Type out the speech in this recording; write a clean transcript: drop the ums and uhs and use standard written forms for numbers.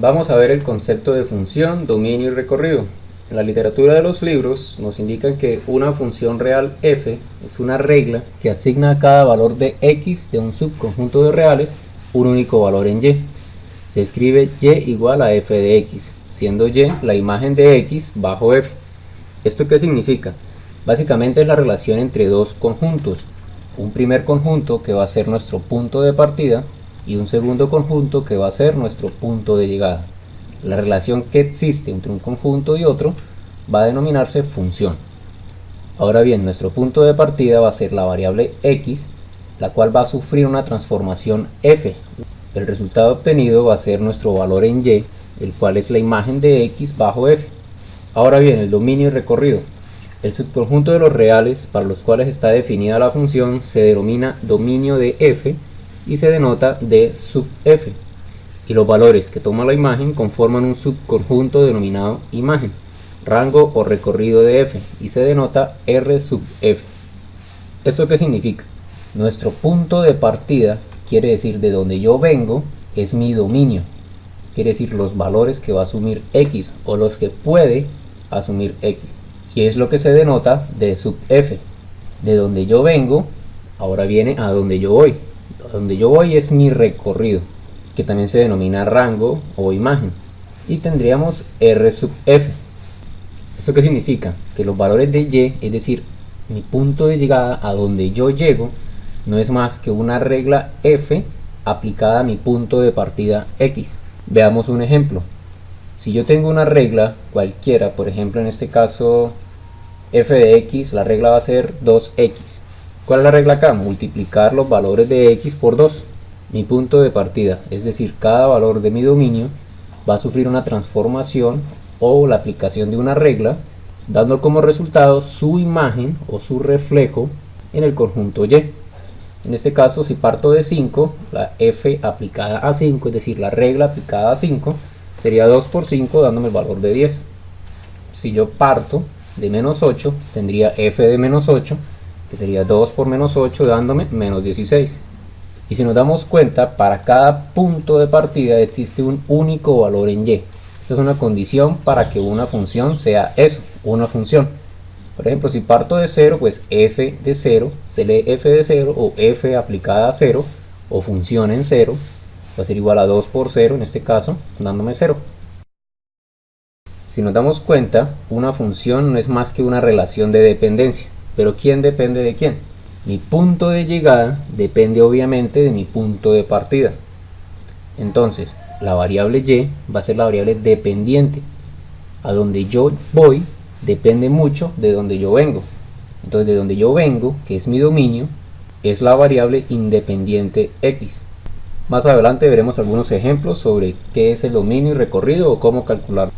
Vamos a ver el concepto de función, dominio y recorrido. En la literatura de los libros nos indican que una función real f es una regla que asigna a cada valor de x de un subconjunto de reales un único valor en y. Se escribe y igual a f de x, siendo y la imagen de x bajo f. ¿Esto qué significa? Básicamente es la relación entre dos conjuntos. Un primer conjunto que va a ser nuestro punto de partida y un segundo conjunto que va a ser nuestro punto de llegada. La relación que existe entre un conjunto y otro va a denominarse función. Ahora bien, nuestro punto de partida va a ser la variable x, la cual va a sufrir una transformación f. El resultado obtenido va a ser nuestro valor en y, el cual es la imagen de x bajo f. Ahora bien, el dominio y recorrido. El subconjunto de los reales para los cuales está definida la función se denomina dominio de f y se denota d sub f, y los valores que toma la imagen conforman un subconjunto denominado imagen, rango o recorrido de f, y se denota r sub f. ¿Esto qué significa? Nuestro punto de partida, quiere decir de donde yo vengo, es mi dominio, quiere decir los valores que va a asumir x o los que puede asumir x, y es lo que se denota d sub f. De donde yo vengo ahora viene a donde yo voy. A donde yo voy es mi recorrido, que también se denomina rango o imagen, y tendríamos r sub f. ¿Esto qué significa? Que los valores de y, es decir, mi punto de llegada a donde yo llego, no es más que una regla f aplicada a mi punto de partida x. Veamos un ejemplo. Si yo tengo una regla cualquiera, por ejemplo en este caso f de x, la regla va a ser 2x. ¿Cuál es la regla acá? Multiplicar los valores de x por 2. Mi punto de partida, es decir, cada valor de mi dominio va a sufrir una transformación o la aplicación de una regla, dando como resultado su imagen o su reflejo en el conjunto y. En este caso, si parto de 5, la f aplicada a 5, es decir, la regla aplicada a 5, sería 2 por 5 dándome el valor de 10. Si yo parto de menos 8, tendría f de menos 8, que sería 2 por menos 8 dándome menos 16. Y si nos damos cuenta, para cada punto de partida existe un único valor en y. Esta es una condición para que una función sea eso, una función. Por ejemplo, si parto de 0, pues f de 0, se lee f de 0 o f aplicada a 0, o función en 0, va a ser igual a 2 por 0 en este caso, dándome 0. Si nos damos cuenta, una función no es más que una relación de dependencia. Pero ¿quién depende de quién? Mi punto de llegada depende obviamente de mi punto de partida. Entonces, la variable y va a ser la variable dependiente. A donde yo voy depende mucho de donde yo vengo. Entonces, de donde yo vengo, que es mi dominio, es la variable independiente x. Más adelante veremos algunos ejemplos sobre qué es el dominio y recorrido o cómo calcularlo.